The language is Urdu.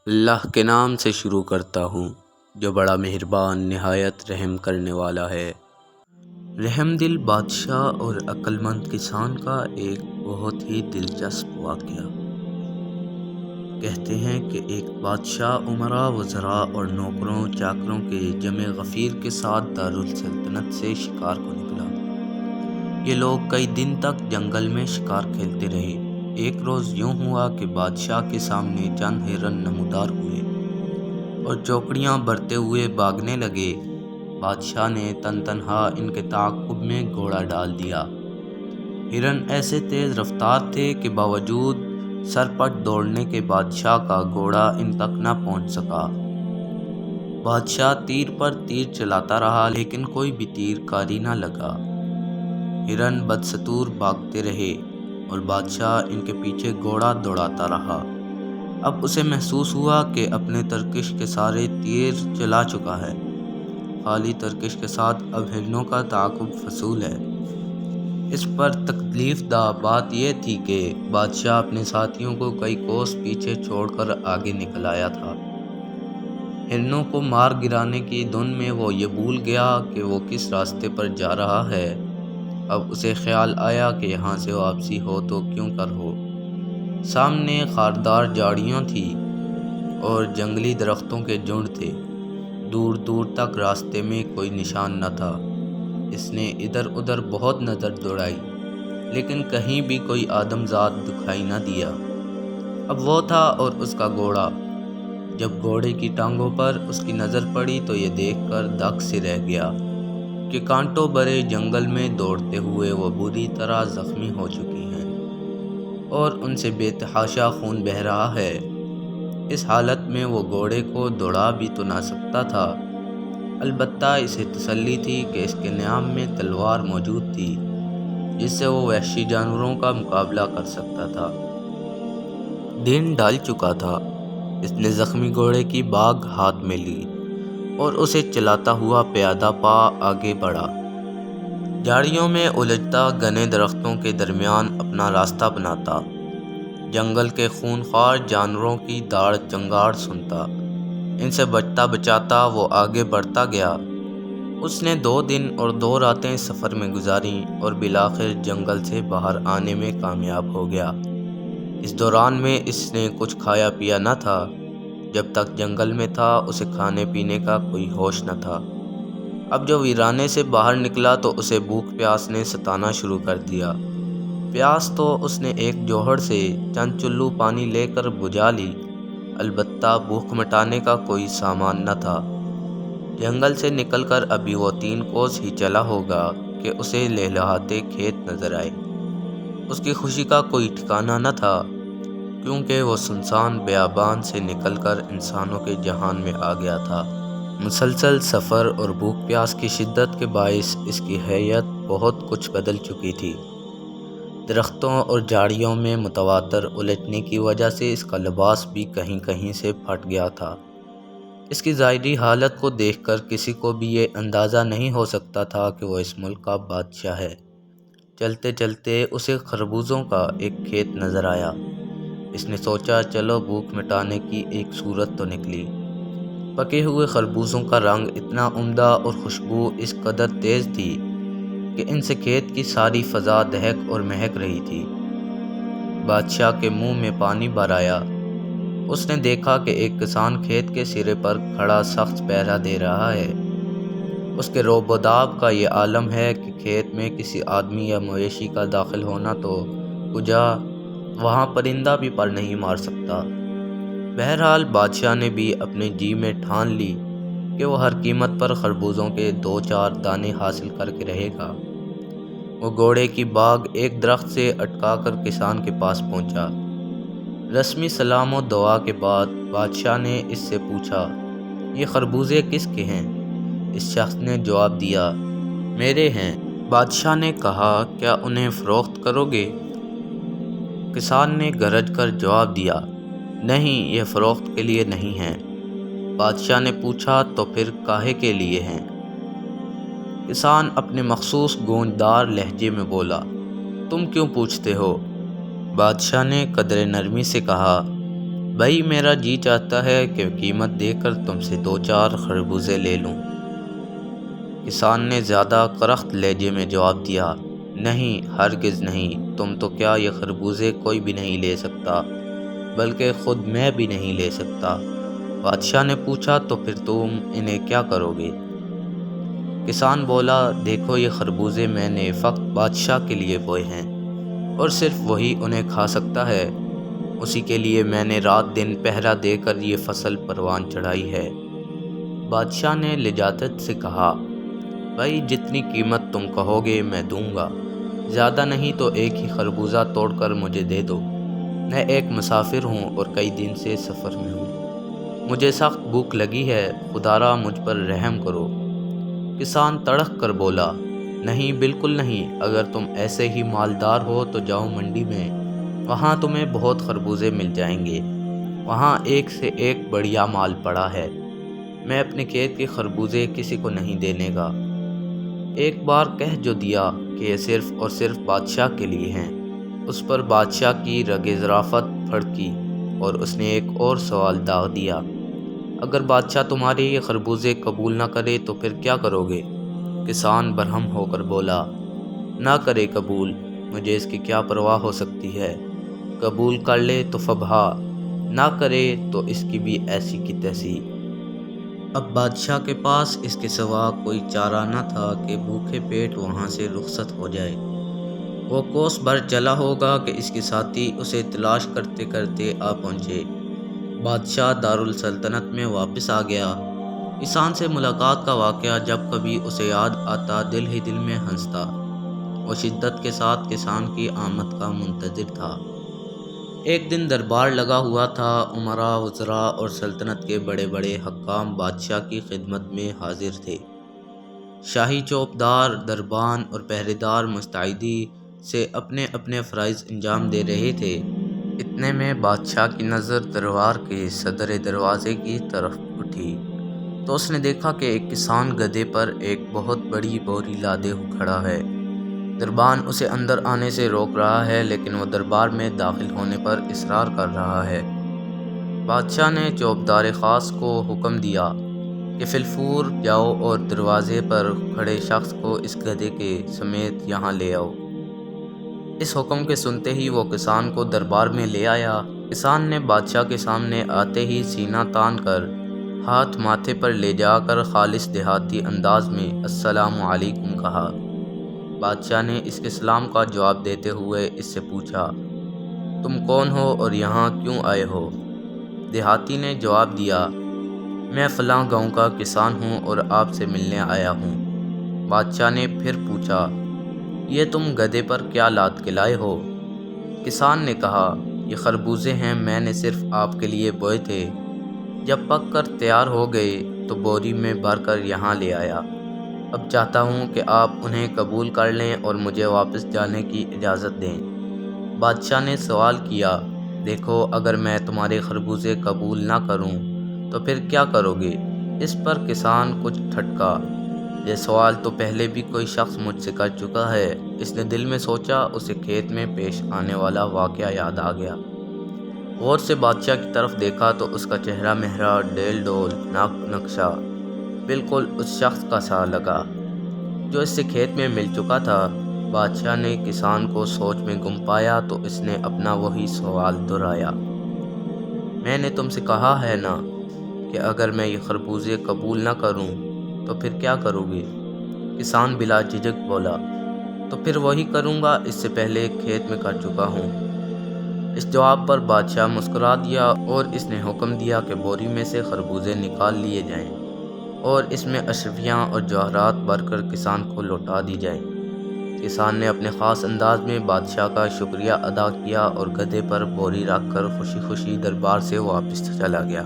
اللہ کے نام سے شروع کرتا ہوں جو بڑا مہربان نہایت رحم کرنے والا ہے۔ رحم دل بادشاہ اور عقل مند کسان کا ایک بہت ہی دلچسپ واقعہ۔ کہتے ہیں کہ ایک بادشاہ امراء وزراء اور نوکروں چاکروں کے جمع غفیر کے ساتھ دارالسلطنت سے شکار کو نکلا۔ یہ لوگ کئی دن تک جنگل میں شکار کھیلتے رہے۔ ایک روز یوں ہوا کہ بادشاہ کے سامنے چند ہرن نمودار ہوئے اور چوکڑیاں برتے ہوئے بھاگنے لگے۔ بادشاہ نے تنہا ان کے تعاقب میں گھوڑا ڈال دیا۔ ہرن ایسے تیز رفتار تھے کہ باوجود سرپٹ دوڑنے کے بادشاہ کا گھوڑا ان تک نہ پہنچ سکا۔ بادشاہ تیر پر تیر چلاتا رہا لیکن کوئی بھی تیر کاری نہ لگا۔ ہرن بدستور بھاگتے رہے اور بادشاہ ان کے پیچھے گھوڑا دوڑاتا رہا۔ اب اسے محسوس ہوا کہ اپنے ترکش کے سارے تیر چلا چکا ہے، خالی ترکش کے ساتھ اب ہرنوں کا تعاقب فضول ہے۔ اس پر تکلیف دہ بات یہ تھی کہ بادشاہ اپنے ساتھیوں کو کئی کوس پیچھے چھوڑ کر آگے نکل آیا تھا۔ ہرنوں کو مار گرانے کی دھن میں وہ یہ بھول گیا کہ وہ کس راستے پر جا رہا ہے۔ اب اسے خیال آیا کہ یہاں سے واپسی ہو تو کیوں کر ہو۔ سامنے خاردار جھاڑیاں تھیں اور جنگلی درختوں کے جھنڈ تھے۔ دور دور تک راستے میں کوئی نشان نہ تھا۔ اس نے ادھر ادھر بہت نظر دوڑائی لیکن کہیں بھی کوئی آدمزاد دکھائی نہ دیا۔ اب وہ تھا اور اس کا گھوڑا۔ جب گھوڑے کی ٹانگوں پر اس کی نظر پڑی تو یہ دیکھ کر دنگ سے رہ گیا کہ کانٹوں بھرے جنگل میں دوڑتے ہوئے وہ بری طرح زخمی ہو چکی ہیں اور ان سے بے تحاشا خون بہہ رہا ہے۔ اس حالت میں وہ گھوڑے کو دوڑا بھی تو نہ سکتا تھا، البتہ اسے تسلی تھی کہ اس کے نیام میں تلوار موجود تھی جس سے وہ وحشی جانوروں کا مقابلہ کر سکتا تھا۔ دن ڈھل چکا تھا۔ اس نے زخمی گھوڑے کی باگھ ہاتھ میں لی اور اسے چلاتا ہوا پیادہ پا آگے بڑھا، جھاڑیوں میں الجھتا، گھنے درختوں کے درمیان اپنا راستہ بناتا، جنگل کے خونخوار جانوروں کی داڑ چنگاڑ سنتا۔ ان سے بچتا بچاتا وہ آگے بڑھتا گیا۔ اس نے 2 دن اور 2 راتیں سفر میں گزاریں اور بالآخر جنگل سے باہر آنے میں کامیاب ہو گیا۔ اس دوران میں اس نے کچھ کھایا پیا نہ تھا۔ جب تک جنگل میں تھا اسے کھانے پینے کا کوئی ہوش نہ تھا۔ اب جو ویرانے سے باہر نکلا تو اسے بھوک پیاس نے ستانا شروع کر دیا۔ پیاس تو اس نے ایک جوہڑ سے چند چلو پانی لے کر بجھا لی، البتہ بھوک مٹانے کا کوئی سامان نہ تھا۔ جنگل سے نکل کر ابھی وہ 3 کوس ہی چلا ہوگا کہ اسے لہلہاتے کھیت نظر آئے۔ اس کی خوشی کا کوئی ٹھکانہ نہ تھا کیونکہ وہ سنسان بیابان سے نکل کر انسانوں کے جہان میں آ گیا تھا۔ مسلسل سفر اور بھوک پیاس کی شدت کے باعث اس کی ہیئت بہت کچھ بدل چکی تھی۔ درختوں اور جھاڑیوں میں متواتر الجھنے کی وجہ سے اس کا لباس بھی کہیں کہیں سے پھٹ گیا تھا۔ اس کی ظاہری حالت کو دیکھ کر کسی کو بھی یہ اندازہ نہیں ہو سکتا تھا کہ وہ اس ملک کا بادشاہ ہے۔ چلتے چلتے اسے خربوزوں کا ایک کھیت نظر آیا۔ اس نے سوچا چلو بھوک مٹانے کی ایک صورت تو نکلی۔ پکے ہوئے خربوزوں کا رنگ اتنا عمدہ اور خوشبو اس قدر تیز تھی کہ ان سے کھیت کی ساری فضا دہک اور مہک رہی تھی۔ بادشاہ کے منہ میں پانی بھر آیا۔ اس نے دیکھا کہ ایک کسان کھیت کے سرے پر کھڑا سخت پہرا دے رہا ہے۔ اس کے رعب و داب کا یہ عالم ہے کہ کھیت میں کسی آدمی یا مویشی کا داخل ہونا تو کجا وہاں پرندہ بھی پر نہیں مار سکتا۔ بہرحال بادشاہ نے بھی اپنے جی میں ٹھان لی کہ وہ ہر قیمت پر خربوزوں کے 2-4 دانے حاصل کر کے رہے گا۔ وہ گھوڑے کی باگھ ایک درخت سے اٹکا کر کسان کے پاس پہنچا۔ رسمی سلام و دعا کے بعد بادشاہ نے اس سے پوچھا یہ خربوزے کس کے ہیں؟ اس شخص نے جواب دیا میرے ہیں۔ بادشاہ نے کہا کیا انہیں فروخت کرو گے؟ کسان نے گرج کر جواب دیا نہیں، یہ فروخت کے لیے نہیں ہیں۔ بادشاہ نے پوچھا تو پھر کاہے کے لیے ہیں؟ کسان اپنے مخصوص گونجدار لہجے میں بولا تم کیوں پوچھتے ہو؟ بادشاہ نے قدر نرمی سے کہا بھائی میرا جی چاہتا ہے کہ قیمت دے کر تم سے 2-4 خربوزے لے لوں۔ کسان نے زیادہ کرخت لہجے میں جواب دیا، نہیں ہرگز نہیں، تم تو کیا یہ خربوزے کوئی بھی نہیں لے سکتا، بلکہ خود میں بھی نہیں لے سکتا۔ بادشاہ نے پوچھا تو پھر تم انہیں کیا کرو گے؟ کسان بولا، دیکھو یہ خربوزے میں نے فقط بادشاہ کے لیے بوئے ہیں اور صرف وہی انہیں کھا سکتا ہے، اسی کے لیے میں نے رات دن پہرا دے کر یہ فصل پروان چڑھائی ہے۔ بادشاہ نے لجاجت سے کہا، بھائی جتنی قیمت تم کہو گے میں دوں گا، زیادہ نہیں تو ایک ہی خربوزہ توڑ کر مجھے دے دو، میں ایک مسافر ہوں اور کئی دن سے سفر میں ہوں، مجھے سخت بھوک لگی ہے، خدا را مجھ پر رحم کرو۔ کسان تڑق کر بولا، نہیں بالکل نہیں، اگر تم ایسے ہی مالدار ہو تو جاؤ منڈی میں، وہاں تمہیں بہت خربوزے مل جائیں گے، وہاں ایک سے ایک بڑھیا مال پڑا ہے، میں اپنے کھیت کے خربوزے کسی کو نہیں دینے گا۔ ایک بار کہہ جو دیا کہ یہ صرف اور صرف بادشاہ کے لیے ہیں، اس پر بادشاہ کی رگ ظرافت پھڑکی اور اس نے ایک اور سوال داغ دیا، اگر بادشاہ تمہارے یہ خربوزے قبول نہ کرے تو پھر کیا کرو گے؟ کسان برہم ہو کر بولا، نہ کرے قبول، مجھے اس کی کیا پرواہ ہو سکتی ہے، قبول کر لے تو فبہا، نہ کرے تو اس کی بھی ایسی کی تیسی۔ اب بادشاہ کے پاس اس کے سوا کوئی چارہ نہ تھا کہ بھوکے پیٹ وہاں سے رخصت ہو جائے۔ وہ کوس بھر چلا ہوگا کہ اس کے ساتھی اسے تلاش کرتے کرتے آ پہنچے۔ بادشاہ دارالسلطنت میں واپس آ گیا۔ کسان سے ملاقات کا واقعہ جب کبھی اسے یاد آتا دل ہی دل میں ہنستا۔ وہ شدت کے ساتھ کسان کی آمد کا منتظر تھا۔ ایک دن دربار لگا ہوا تھا، امراء، وزراء اور سلطنت کے بڑے بڑے حکام بادشاہ کی خدمت میں حاضر تھے۔ شاہی چوبدار، دربان اور پہرے دار مستعدی سے اپنے اپنے فرائض انجام دے رہے تھے۔ اتنے میں بادشاہ کی نظر دربار کے صدر دروازے کی طرف اٹھی تو اس نے دیکھا کہ ایک کسان گدھے پر ایک بہت بڑی بوری لادے کھڑا ہے۔ دربان اسے اندر آنے سے روک رہا ہے لیکن وہ دربار میں داخل ہونے پر اصرار کر رہا ہے۔ بادشاہ نے چوبدار خاص کو حکم دیا کہ فی الفور جاؤ اور دروازے پر کھڑے شخص کو اس گدھے کے سمیت یہاں لے آؤ۔ اس حکم کے سنتے ہی وہ کسان کو دربار میں لے آیا۔ کسان نے بادشاہ کے سامنے آتے ہی سینہ تان کر ہاتھ ماتھے پر لے جا کر خالص دیہاتی انداز میں السلام علیکم کہا۔ بادشاہ نے اس کے سلام کا جواب دیتے ہوئے اس سے پوچھا، تم کون ہو اور یہاں کیوں آئے ہو؟ دیہاتی نے جواب دیا، میں فلاں گاؤں کا کسان ہوں اور آپ سے ملنے آیا ہوں۔ بادشاہ نے پھر پوچھا، یہ تم گدھے پر کیا لاد کے لائے ہو؟ کسان نے کہا، یہ خربوزے ہیں، میں نے صرف آپ کے لیے بوئے تھے، جب پک کر تیار ہو گئے تو بوری میں بھر کر یہاں لے آیا، اب چاہتا ہوں کہ آپ انہیں قبول کر لیں اور مجھے واپس جانے کی اجازت دیں۔ بادشاہ نے سوال کیا، دیکھو اگر میں تمہارے خربوزے قبول نہ کروں تو پھر کیا کرو گے؟ اس پر کسان کچھ ٹھٹکا، یہ سوال تو پہلے بھی کوئی شخص مجھ سے کر چکا ہے۔ اس نے دل میں سوچا، اسے کھیت میں پیش آنے والا واقعہ یاد آ گیا۔ غور سے بادشاہ کی طرف دیکھا تو اس کا چہرہ مہرا، ڈیل ڈول، ناک نقشہ بالکل اس شخص کا سا لگا جو اس سے کھیت میں مل چکا تھا۔ بادشاہ نے کسان کو سوچ میں گم پایا تو اس نے اپنا وہی سوال دہرایا، میں نے تم سے کہا ہے نا کہ اگر میں یہ خربوزے قبول نہ کروں تو پھر کیا کرو گے؟ کسان بلا جھجک بولا، تو پھر وہی کروں گا اس سے پہلے کھیت میں کر چکا ہوں۔ اس جواب پر بادشاہ مسکرا دیا اور اس نے حکم دیا کہ بوری میں سے خربوزے نکال لیے جائیں اور اس میں اشرفیاں اور جواہرات بھر کر کسان کو لوٹا دی جائیں۔ کسان نے اپنے خاص انداز میں بادشاہ کا شکریہ ادا کیا اور گدھے پر بوری رکھ کر خوشی خوشی دربار سے واپس چلا گیا۔